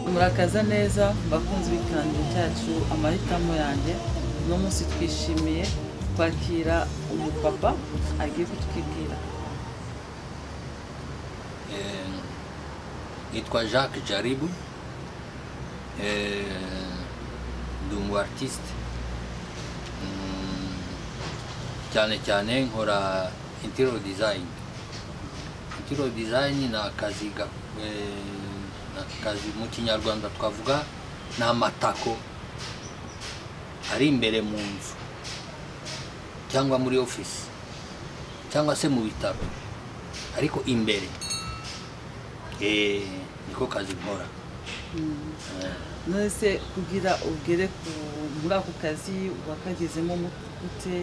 Murakaza neza bakunze ibiganiro cyacu amahitamo yanjye no munsi twishimiye kwakira umupapa agiye kutwibwira. Yitwa Jacques Jaribu, ndi umu artiste, cyane cyane nkora interior design. Interior design ni akazi mu Kinyarwanda twavuga ni amatako ari imbere mu nzu cyangwa muri office cyangwa se mu bitaro, ariko imbere niko kazi nkora. Nose kugira ugere muri ako kazi wakagezemo gute,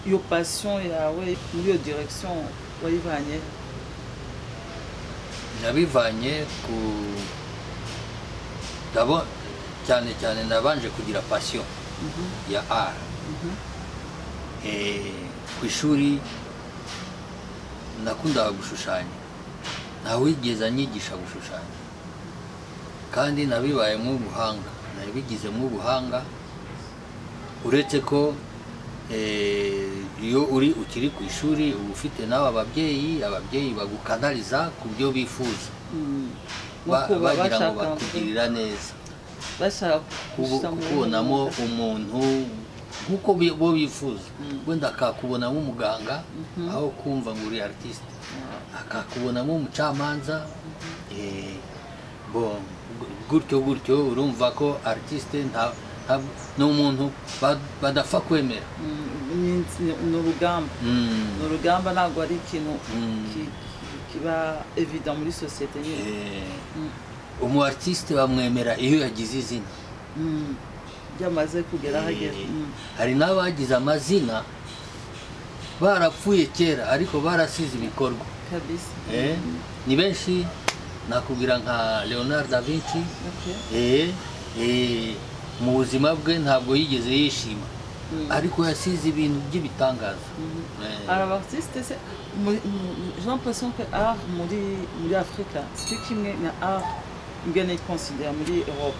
iyo passion yawe muri iyo direction wayivanye? Nabivanye ku cyane nabanje kugira passion ya art. Ku ishuri nakundaga gushushanya, ntawigeze anyigisha gushushanya, kandi nabibayemo ubuhanga, nabigizemo ubuhanga, uretse ko iyo ukiri ku ishuri uba ufite nawe ababyeyi bagukanaliza ku byo bifuza, bagira ngo bakugirira neza, bashaka kubonamo umuntu nk'uko bo bifuza. Wenda akakubonamo umuganga aho kumva ngo uri artiste, akakubonamo umucamanza, gutyo urumva ko artiste ni umuntu badapfa kwemera. Ni urugamba ntabwo ari ikintu kiba evident muri sosiyete nyine. Umu artiste bamwemera iyo yagize izina, byamaze kugera hageze. Hari n'abagize amazina barapfuye kera ariko barasize ibikorwa kabisa. Ni benshi, nakubwira nka Leonardo da Vinci. Mu buzima bwe ntabwo yigeze yishima, ariko yasize ibintu by'ibitangaza. Alors artiste, j'ai l'impression que art muri Afrika c'est kimwe na art ngene considéré muri Europe.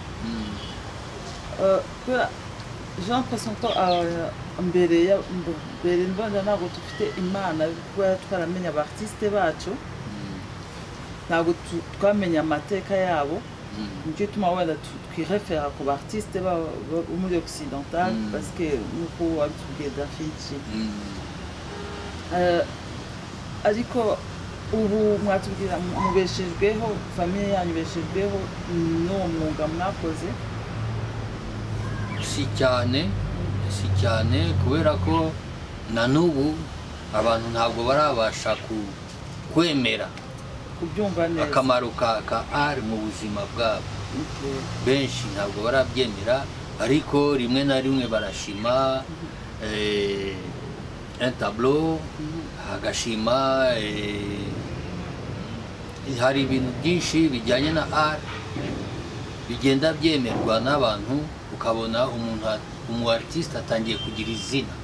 J'ai l'impression ko mbere mbanda ntabwo dufite imana kuba twaramenya abartiste bacu, ntabwo twamenya amateka yabo. Nicyo tuma wenda twirefera ku bartiste bo muri occidental, parce que nuko wabitubwiye Da Vinci. Ariko ubu mwatubwira mubeshejweho, famiye yanyu ibeshejweho n'uwo mwuga mwakoze? Si cyane kubera ko na n'ubu abantu ntabwo barabasha kwemera kubyumva neza akamaro ka art mu buzima bwabo. Benshi ntabwo barabyemera, ariko rimwe na rimwe barashima un tableau, agashima hari ibintu byinshi bijyanye na art bigenda byemerwa n'abantu, ukabona umu artiste atangiye kugira izina,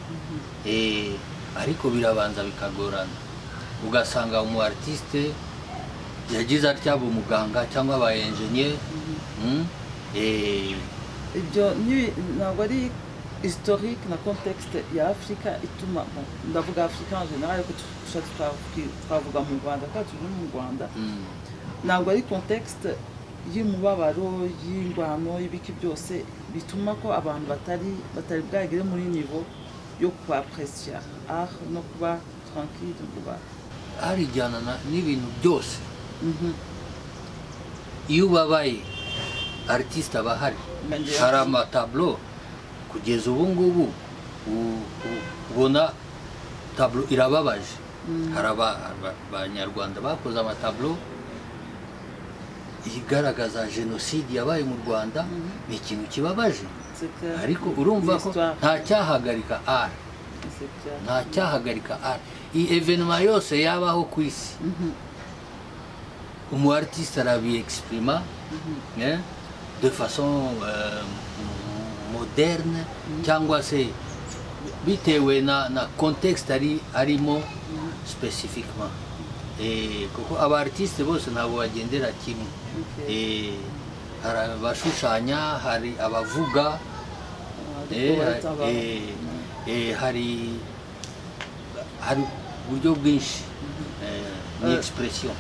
ariko birabanza bikagorana, ugasanga umu artiste yagize atya umuganga cyangwa aba engineer. Ibyo ntabwo ari historique na contexte ya Afrika ituma, ndavuga Afrika en général, ko twavuga mu Rwanda kandi turi mu Rwanda, ntabwo ari contexte y'umubabaro, y'ingwano, y'ibiki byose bituma ko abantu batari bwagere muri niveau yo kwaprecier art no kuba tranquille, kuba harijyana n'ibintu byose. Iyo ubabaye artiste aba hari amatablo kugeza ubu ngubu ubona tablo irababaje. Hari abanyarwanda bakoze amatablo igaragaza jenoside yabaye mu Rwanda, ni ikintu kibabaje, ariko urumva ko nta cyahagarika art, nta cyahagarika art. Iyi evenement yose yabaho ku isi, umu artiste arabi exprima de façon moderne, cyangwa se bitewe na contexte arimo spécifiquement. Kuko aba artiste bose ntabwo bagendera kimwe. Hari abashushanya, hari abavuga, hari uburyo bwinshi ni expression.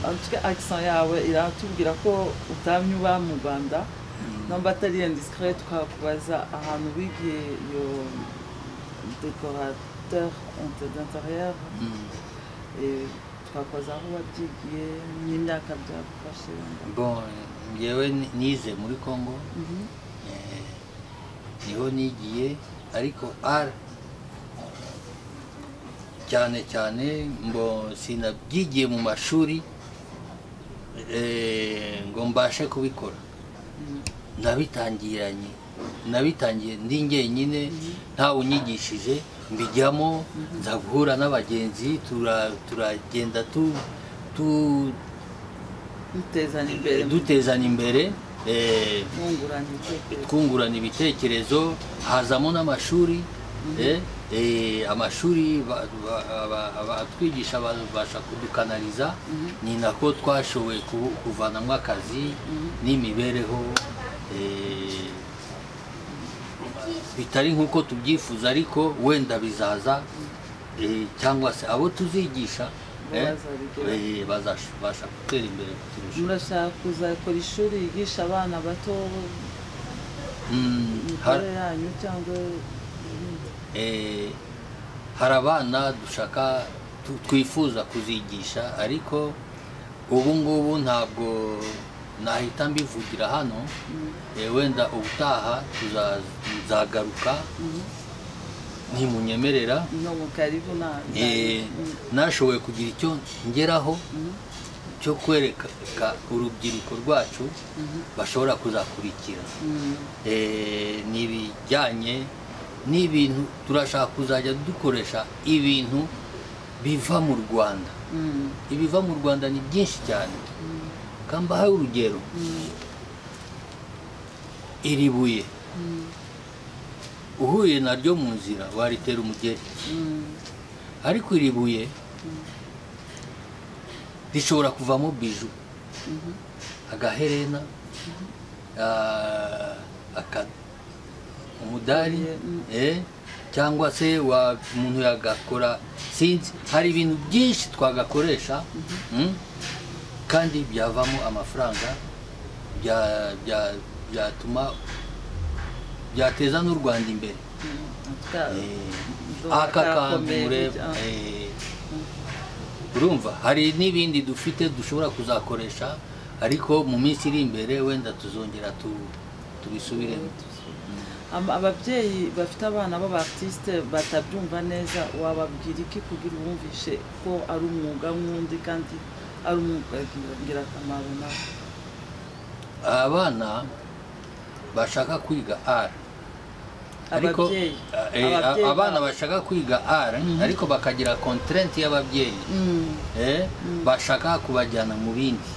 En tout cas, accent yawe iratubwira ko utamye uba mu Rwanda, namba atari indiscret, twakubaza ahantu wigiye yo décorateur d'intérieur, twakoza aho wabyigiye n'imyaka byagufashe. Bon, ngewe nize muri Congo, niho nigiye, ariko art cyane cyane mbo sinabyigiye mu mashuri ngo mbashe kubikora. Nabitangiye ndi njyenyine, ntawe unyigishije, mbijyamo, nza guhura n'abagenzi, turagenda dutezanya imbere, twungurana ibitekerezo, hazamo n'amashuri. Amashuri abatwigisha babasha kudukanaliza, ni nako twashoboye kuvanamo akazi n'imibereho bitari nk'uko tubyifuza, ariko wenda bizaza, cyangwa se abo tuzigisha bazabasha gutera imbere kuturusha. Murashaka kuzakora ishuri yigisha abana bato imibare yanyu cyangwa hari abana dushaka twifuza kuzigisha, ariko ubu ngubu ntabwo nahita mbivugira hano. Wenda ubutaha tuzagaruka ntimunyemerera, nashoboye kugira icyo ngeraho cyo kwereka urubyiruko rwacu bashobora kuzakurikira. N'ibijyanye n'ibintu turashaka kuzajya dukoresha ibintu biva mu Rwanda. Ibiva mu Rwanda ni byinshi cyane. Kambahaye urugero, iri buye uhuye naryo mu nzira waritera umugeri, ariko iri buye rishobora kuvamo biju, agaherena, umudari, cyangwa se umuntu yagakora, sinzi, hari ibintu byinshi twagakoresha kandi byavamo amafaranga, byatuma byateza n'u Rwanda imbere. Aka kantu mureba, urumva hari n'ibindi dufite dushobora kuzakoresha, ariko mu minsi iri imbere wenda tuzongera tubisubiremo. Ababyeyi bafite abana b'abartiste batabyumva neza, wababwira iki kugira ubumvishe ko ari umwuga nk'undi kandi ari umwuga ngirakamaro nawe? Abana bashaka kwiga art, ariko abana bashaka kwiga art, ariko bakagira contrainte y'ababyeyi bashaka kubajyana mu bindi.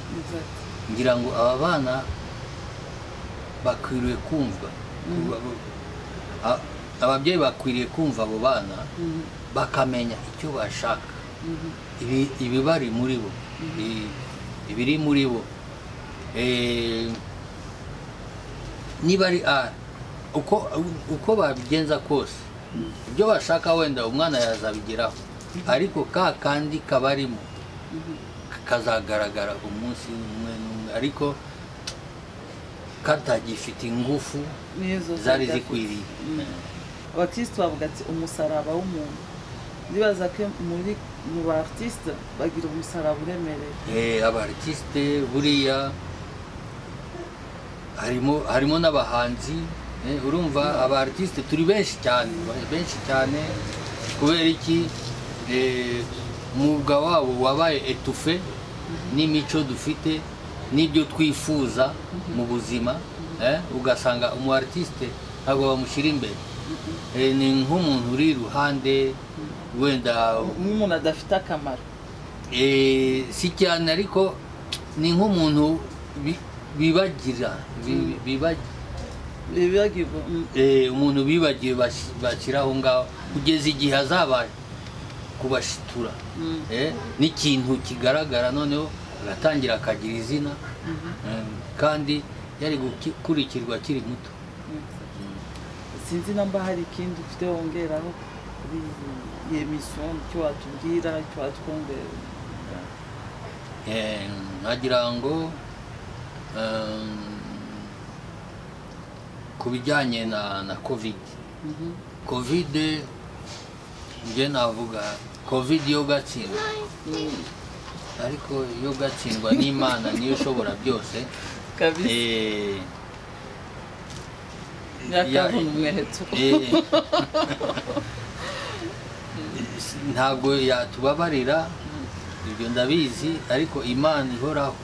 Ngira ngo aba bana bakwiriye kumva, ababyeyi bakwiriye kumva abo bana, bakamenya icyo bashaka, ibibari muri bo, ibiri muri bo. Niba ari art, uko babigenza kose, ibyo bashaka wenda umwana yazabigeraho, ariko kandi kabarimo kazagaragara umunsi umwe n'umwe, ariko katagifite ingufu zari zikwiriye. Abakristo bavuga ati umusaraba w'umuntu, ndibaza ko mu ba-artiste bagira umusaraba uremereye. Aba-artiste buriya harimo n'abahanzi, urumva aba artiste turi benshi cyane kubera iki umwuga wabo wabaye etufe n'imico dufite n'ibyo twifuza mu buzima ugasanga umu artiste ntabwo bamushyira imbere ni nk'umuntu uri iruhande wenda nk'umuntu adafite akamaro si cyane ariko ni nk'umuntu bibagira umuntu bibagiwe bashyira aho ngaho kugeza igihe azaba kubashitura n'ikintu kigaragara noneho agatangira akagira izina kandi yari gukurikirwa akiri muto. Sinzi namba hari ikindi ufite wongeraho kuri iyi emission icyo watubwira icyo watwongera. Nagira ngo ku bijyanye na covid njye navuga covid yo gatsindwa ariko yo gatsindwa n'Imana niyo ishobora byose ntabwo yatubabarira ibyo ndabizi ariko Imana ihoraho,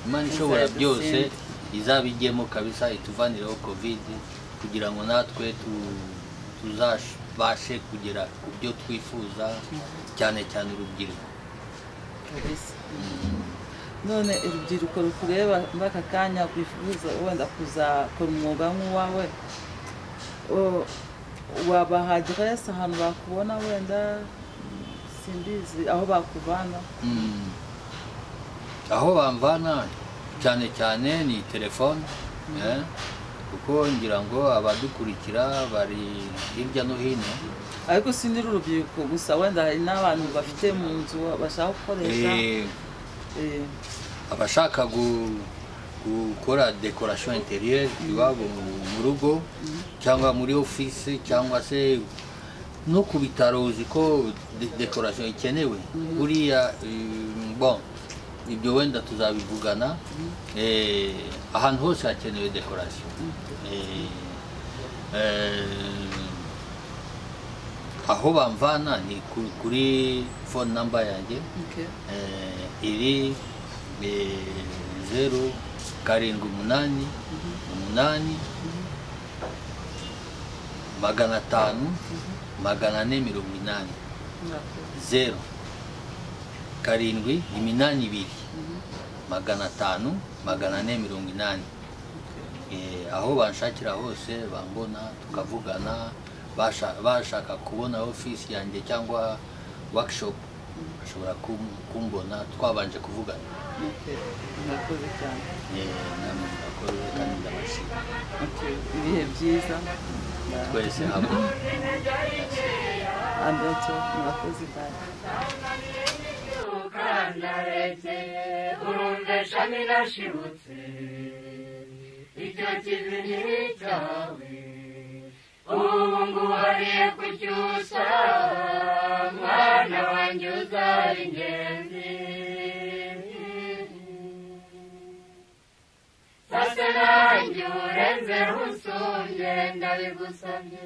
Imana ishobora byose izabigemo kabisa ituvanireho covid kugira ngo natwe tuzabashe kugera ku byo twifuza cyane cyane urubyiruko. None urubyiruko rukureba mbaka kanya kwifuza wenda kuzakora umwuga nk'uwawe wabaha adresse ahantu bakubona wenda simbizi aho bakuvana? Aho bamvana cyane cyane ni telefone kuko ngira ngo abadukurikira bari hirya no hino, ariko sindi urubyiruko gusa wenda hari n'abantu bafite mu nzu bashaka gukoresha abashaka gukora decoration intérieure iwabo mu rugo cyangwa muri office cyangwa se no ku bitaro uzi ko decoration ikenewe buriya bon ibyo wenda tuzabivugana ahantu hose hakenewe decoration aho bamvana ni kuri phone number yanjye iri 078 8 500 480 0 karindwi iminani ibiri 500 480 aho banshakira hose bambona tukavugana, bashaka kubona office yanjye cyangwa workshop bashobora kumbona twabanje kuvugana. Murakoze cyane. Namwe murakoze kandi ndabashimira. Ibihe byiza twese hamwe. Andotso murakoze cyane. Urumvesha ninashibutse icyo kizini cyawe ubu nguhariye kucyusa mwana wanjye uzaba ingenzi sase nanjye urenze usumbye ndabigusabye.